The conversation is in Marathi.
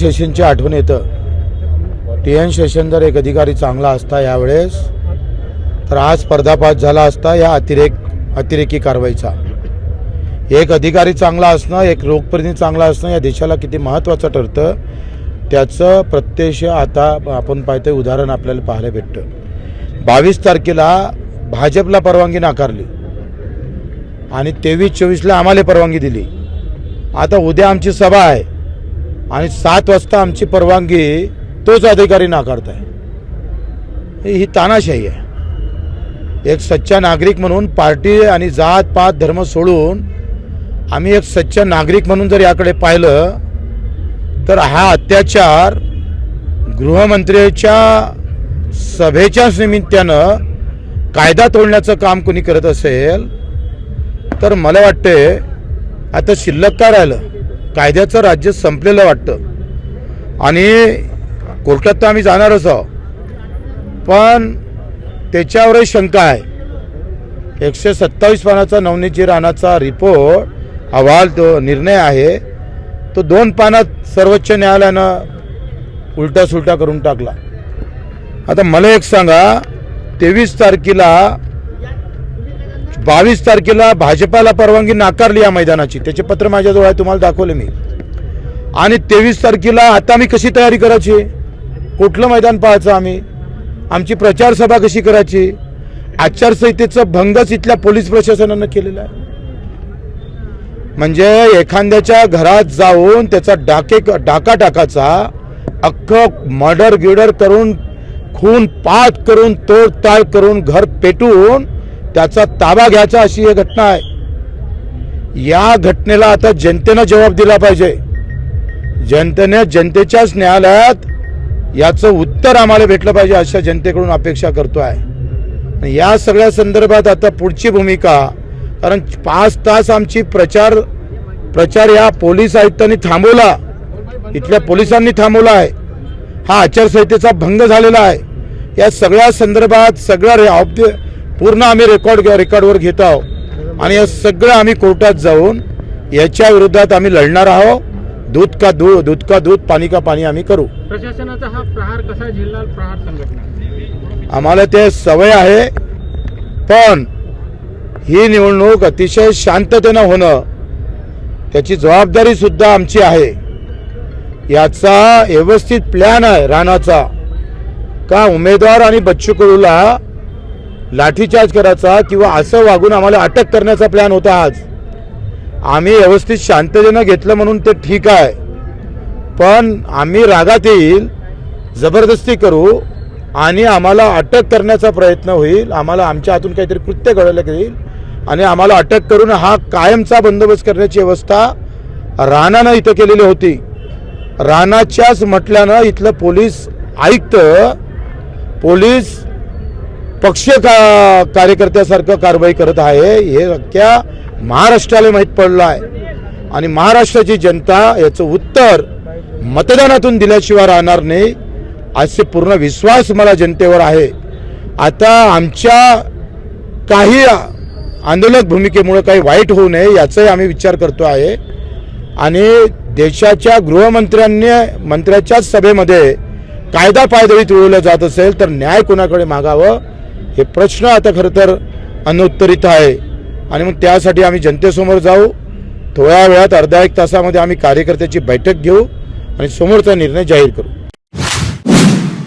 शेषनची आठवण येतं। TN शेषन जर एक अधिकारी चांगला असता यावेळेस तर आज पर्दाफाश झाला असता या अतिरेकी कारवाईचा। एक अधिकारी चांगला असणं, एक लोकप्रतिनिधी चांगला असणं या देशाला किती महत्त्वाचं ठरतं त्याचं प्रत्यक्ष आता आपण पाहतोय उदाहरण आपल्याला पाहायला भेटतं। 22 तारखेला भाजपला परवानगी नाकारली आणि 23-24ला आम्हाला परवानगी दिली। आता उद्या आमची सभा आहे आणि 7 वाजता आमची परवानगी तोच अधिकारी नाकारताय। ही तानाशाही आहे। एक सच्चा नागरिक म्हणून पार्टी आणि जात पात धर्म सोडून आम्ही एक सच्चा नागरिक म्हणून जर याकडे पाहिलं तर हा अत्याचार गृहमंत्र्याच्या सभेच्या निमित्तानं कायदा तोडण्याचं काम कोणी करत असेल तर मला वाटते आता शिल्लक काय राहिलं, कायद्याचं राज्य संपलेलं वाटतं आणि कोर्टात तर आम्ही जाणारच आहोत, पण त्याच्यावरही शंका आहे। 127 पानाचा नवनीतजी राणाचा रिपोर्ट अहवाल तो निर्णय आहे तो 2 पानात सर्वोच्च न्यायालयानं उलटा सुलटा करून टाकला। आता मला एक सांगा, 23 तारखेला 22 तारखेला भाजपाला परवानगी नाकारली या मैदानाची, त्याचे पत्र माझ्याजवळ आहे, तुम्हाला दाखवले मी। आणि 23 तारखेला आता मी कशी तयारी करायची, कुठलं मैदान पाहायचं, आमची प्रचार सभा कशी करायची, आचारसंहितेचा भंगच इथल्या पोलीस प्रशासनानं केलेला आहे। म्हणजे एखाद्याच्या घरात जाऊन त्याचा डाका टाकाचा, अख्खं मर्डर गिडर करून खून पात करून तोडताड करून घर पेटून त्याचा ताबा घ्यायचा, अशी ही घटना आहे। या घटनेला आता जनतेनं जबाब दिला पाहिजे। जनतेने जनतेच्याच न्यायालयात याचं उत्तर आम्हाला भेटलं पाहिजे अशा जनतेकडून अपेक्षा करतो आहे। या सगळ्या संदर्भात आता पुढची भूमिका, कारण 5 तास आमची प्रचार या पोलीस आयुक्तांनी थांबवला, इथल्या पोलिसांनी थांबवला आहे। हा आचारसंहितेचा भंग झालेला आहे। या सगळ्या संदर्भात सगळं पूर्ण आम्ही रेकॉर्डवर घेत आहोत आणि या सगळं आम्ही कोर्टात जाऊन याच्या विरोधात आम्ही लढणार आहोत। दूध का दूध पाणी का पाणी आम्ही करू। प्रशासनाचा हा प्रहार कसा झेलणार प्रहार संघटना? आम्हाला ते सवय आहे, पण ही निवडणूक अतिशय शांततेनं होणं त्याची जबाबदारी सुद्धा आमची आहे। याचा व्यवस्थित प्लॅन आहे राणाचा, का उमेदवार आणि बच्चू कडूला लाठीचार्ज करायचा किंवा असं वागून आम्हाला अटक करण्याचा प्लॅन होता। आज आम्ही व्यवस्थित शांततेनं घेतलं म्हणून ते ठीक आहे, पण आम्ही रागात येईल, जबरदस्ती करू आणि आम्हाला अटक करण्याचा प्रयत्न होईल, आम्हाला आमच्या हातून काहीतरी कृत्य घडलं जाईल आणि आम्हाला अटक करून हा कायमचा बंदोबस्त करण्याची व्यवस्था राणानं इथं केलेली होती। राणाच्याच म्हटल्यानं इथलं पोलीस आयुक्त पोलीस पक्ष कार्यकर्त्यासारखं कारवाई करत आहे, हे अख्ख्या महाराष्ट्राला माहीत पडलं आहे आणि महाराष्ट्राची जनता याचं उत्तर मतदानातून दिल्याशिवाय राहणार नाही असे पूर्ण विश्वास मला जनतेवर आहे। आता आमच्या काही आंदोलक भूमिकेमुळे काही वाईट होऊ नये याचाही आम्ही विचार करतो आहे आणि देशाच्या मंत्र्याच्याच सभेमध्ये कायदा पायदळी तुळवला जात असेल तर न्याय कोणाकडे मागावं हे प्रश्न आता खरं तर अनुत्तरित आहे आणि मग त्यासाठी आम्ही जनतेसमोर जाऊ। थोड्या वेळात अर्धा एक तासामध्ये आम्ही कार्यकर्त्याची बैठक घेऊ आणि समोरचा निर्णय जाहीर करू।